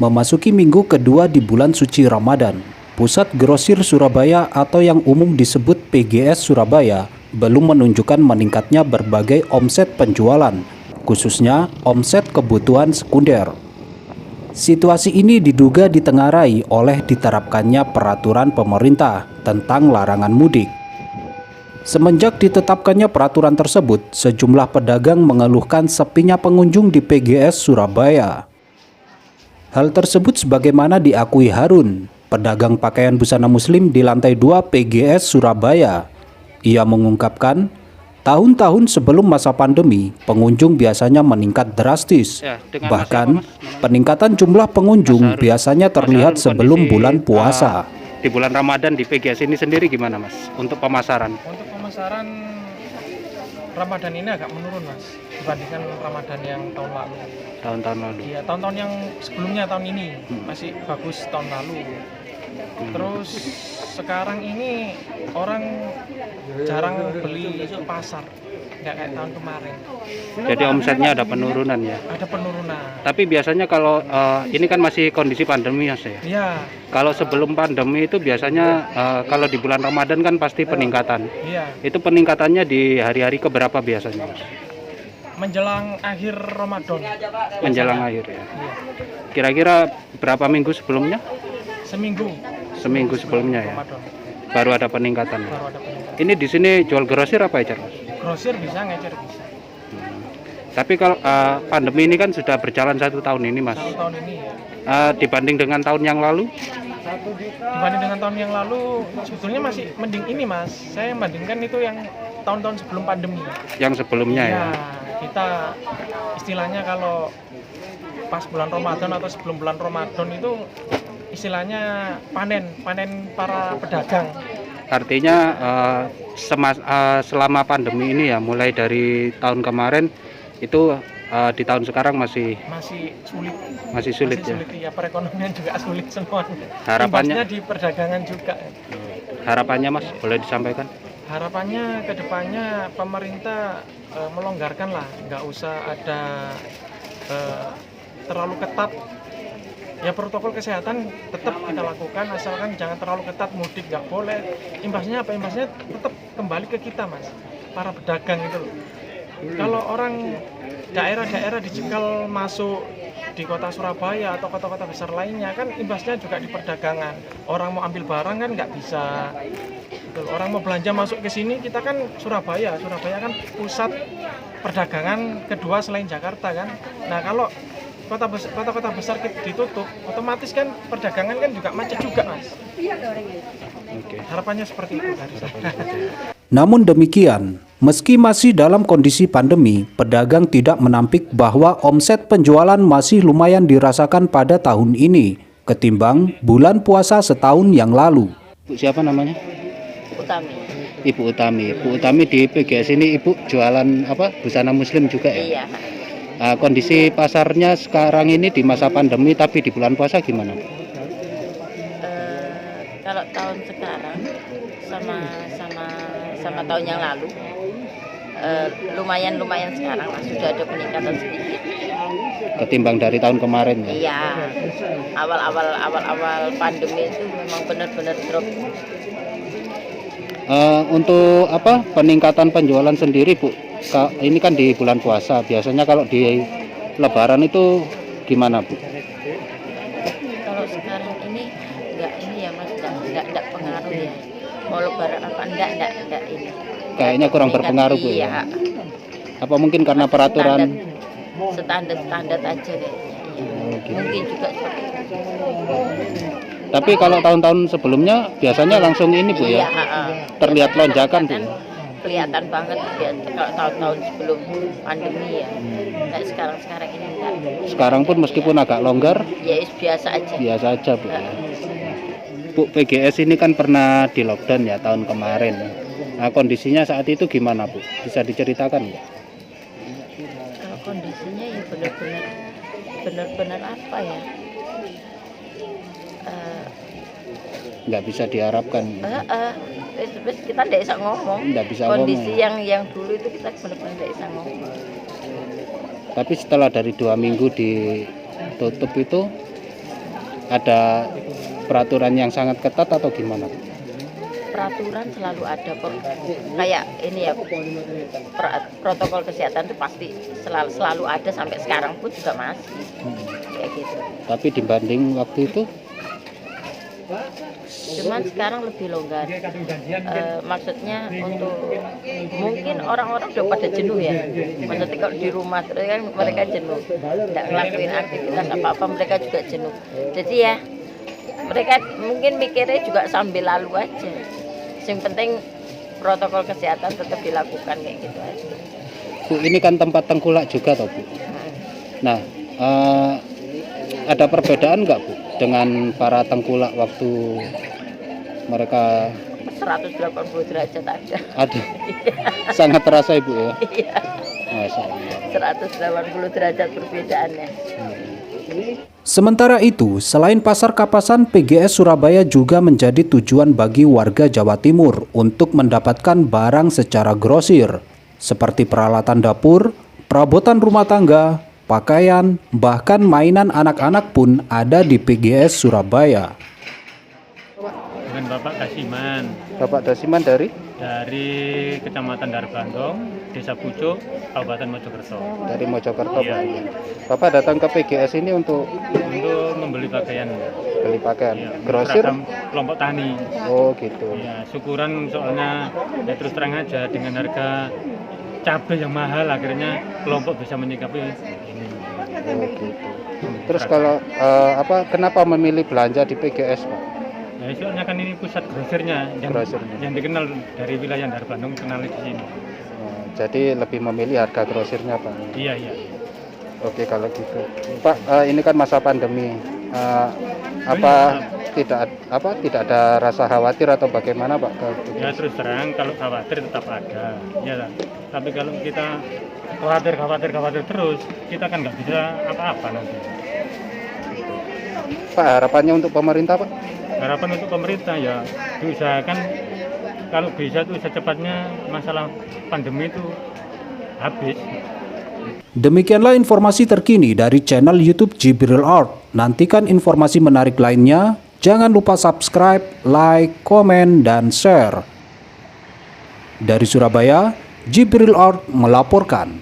Memasuki minggu kedua di bulan suci Ramadan, Pusat Grosir Surabaya atau yang umum disebut PGS Surabaya belum menunjukkan meningkatnya berbagai omset penjualan, khususnya omset kebutuhan sekunder. Situasi ini diduga ditengarai oleh diterapkannya peraturan pemerintah tentang larangan mudik. Semenjak ditetapkannya peraturan tersebut, sejumlah pedagang mengeluhkan sepinya pengunjung di PGS Surabaya. Hal tersebut sebagaimana diakui Harun, pedagang pakaian busana muslim di lantai 2 PGS Surabaya. Ia mengungkapkan, tahun-tahun sebelum masa pandemi, pengunjung biasanya meningkat drastis. Bahkan, peningkatan jumlah pengunjung biasanya terlihat sebelum bulan puasa. Di bulan Ramadan di PGS ini sendiri gimana, Mas? Untuk pemasaran? Untuk pemasaran Ramadan ini agak menurun, Mas, dibandingkan Ramadan yang tahun lalu. Tahun-tahun lalu? Iya, tahun-tahun yang sebelumnya tahun ini masih bagus tahun lalu. Terus sekarang ini orang jarang beli ke pasar, nggak kayak tahun kemarin. Jadi omsetnya ada penurunan ya? Ada penurunan. Tapi biasanya kalau ini kan masih kondisi pandemi, Mas ya? Iya. Kalau sebelum pandemi itu biasanya kalau di bulan Ramadan kan pasti peningkatan. Iya. Itu peningkatannya di hari-hari keberapa biasanya, Mas? Menjelang akhir Ramadan. Menjelang akhir ya? Iya. Kira-kira berapa minggu sebelumnya? Seminggu. Seminggu sebelumnya ya? Ramadan. Baru ada peningkatan. Baru ada peningkatan. Ini di sini jual grosir apa ya, Mas? Grosir bisa, ngecer bisa. Tapi kalau pandemi ini kan sudah berjalan 1 tahun ini, Mas. 1 tahun ini ya. Dibanding dengan tahun yang lalu? Dibanding dengan tahun yang lalu, sebetulnya masih mending ini, Mas. Saya bandingkan itu yang tahun-tahun sebelum pandemi. Yang sebelumnya ya? Kita istilahnya kalau pas bulan Ramadan atau sebelum bulan Ramadan itu istilahnya panen para pedagang. Artinya selama pandemi ini ya, mulai dari tahun kemarin itu di tahun sekarang masih sulit. Masih sulit ya. Ya, perekonomian juga sulit semua. Harapannya di perdagangan juga. Harapannya, Mas, boleh disampaikan? Harapannya ke depannya pemerintah melonggarkan lah, nggak usah ada terlalu ketat. Ya, protokol kesehatan tetap kita lakukan, asalkan jangan terlalu ketat, mudik nggak boleh. Imbasnya apa? Imbasnya tetap kembali ke kita, Mas, para pedagang itu loh. Kalau orang daerah-daerah dicegal masuk di kota Surabaya atau kota-kota besar lainnya, kan imbasnya juga di perdagangan. Orang mau ambil barang kan nggak bisa. Orang mau belanja masuk ke sini, kita kan Surabaya kan pusat perdagangan kedua selain Jakarta kan. Nah, kalau kota-kota besar ditutup, otomatis kan perdagangan kan juga macet juga, Mas. Oke. Harapannya seperti itu dari saya. Namun demikian, meski masih dalam kondisi pandemi, pedagang tidak menampik bahwa omset penjualan masih lumayan dirasakan pada tahun ini ketimbang bulan puasa setahun yang lalu. Bu, siapa namanya? Utami. Ibu Utami. Ibu Utami di PGS ini Ibu jualan apa? Busana muslim juga ya? Iya. Kondisi pasarnya sekarang ini di masa pandemi tapi di bulan puasa gimana? Kalau tahun sekarang sama tahun yang lalu lumayan sekarang lah, sudah ada peningkatan sedikit. Ketimbang dari tahun kemarin ya? Iya. Awal pandemi itu memang benar-benar drop. Untuk apa peningkatan penjualan sendiri, Bu? Ini kan di bulan puasa. Biasanya kalau di Lebaran itu gimana, Bu? Kalau sekarang ini ya, Mas, enggak pengaruh ya. Mau Lebaran apa enggak ini. Kayaknya kurang berpengaruh, Bu. Iya. Apa mungkin karena peraturan standar aja kayaknya. Iya. Mungkin juga seperti itu. Tapi kalau tahun-tahun sebelumnya biasanya langsung ini, Bu, ya? Terlihat lonjakan, Bu. Kelihatan banget kalau tahun-tahun sebelum pandemi ya. Kayak sekarang ini enggak. Sekarang pun meskipun agak longgar, ya biasa aja. Biasa aja, Bu. Bu, PGS ini kan pernah di lockdown ya tahun kemarin. Nah, kondisinya saat itu gimana, Bu? Bisa diceritakan nggak? Kalau kondisinya ya benar-benar apa ya? Nggak bisa diharapkan. Kita tidak bisa ngomong. Nggak bisa kondisi ngomong. yang dulu itu kita benar-benar tidak bisa ngomong. Tapi setelah dari 2 minggu ditutup itu ada peraturan yang sangat ketat atau gimana? Peraturan selalu ada kayak ini ya, protokol kesehatan itu pasti selalu ada, sampai sekarang pun juga masih kayak gitu. Tapi dibanding waktu itu Cuman sekarang lebih longgar. Maksudnya untuk mungkin orang-orang udah pada jenuh ya. Maksudnya kalau di rumah terus kan mereka jenuh, nggak ngelakuin aktivitas apa-apa, mereka juga jenuh. Jadi ya mereka mungkin mikirnya juga sambil lalu aja. Yang penting protokol kesehatan tetap dilakukan kayak gitu aja. Bu, ini kan tempat tengkulak juga toh Bu. Nah, ada perbedaan nggak Bu dengan para tengkulak waktu mereka 180 derajat ada. ada? Sangat terasa Ibu ya? Iya. Masya Allah. 180 derajat perbedaannya. Sementara itu, selain Pasar Kapasan, PGS Surabaya juga menjadi tujuan bagi warga Jawa Timur untuk mendapatkan barang secara grosir, seperti peralatan dapur, perabotan rumah tangga, pakaian, bahkan mainan anak-anak pun ada di PGS Surabaya. Dengan Bapak Kasiman Bapak Dasiman dari Kecamatan Darbandong, Desa Pucuk, Kabupaten Mojokerto. Mojokerto Iya. Pak. Bapak datang ke PGS ini untuk Membeli pakaian. beli pakaian Iya, grosir. seragam kelompok tani. Oh gitu. Ya, syukuran soalnya ya terus terang aja dengan harga cabai yang mahal, akhirnya kelompok bisa menyikapi ini. Oh gitu. Terus kalau kenapa memilih belanja di PGS Pak? Ya, soalnya kan ini pusat grosirnya yang dikenal dari wilayah Darbandong, kenal di sini. Jadi lebih memilih harga grosirnya Pak. Iya, iya. Oke kalau gitu. Pak, ini kan masa pandemi. Tidak ada rasa khawatir atau bagaimana Pak? Ya terus terang kalau khawatir tetap ada. Ya, tapi kalau kita khawatir terus, kita kan nggak bisa apa-apa nanti. Pak, harapannya untuk pemerintah Pak? Harapan untuk pemerintah ya diusahakan kalau bisa tuh secepatnya masalah pandemi itu habis. Demikianlah informasi terkini dari channel YouTube Jibril Art. Nantikan informasi menarik lainnya. Jangan lupa subscribe, like, komen, dan share. Dari Surabaya, Jibril Art melaporkan.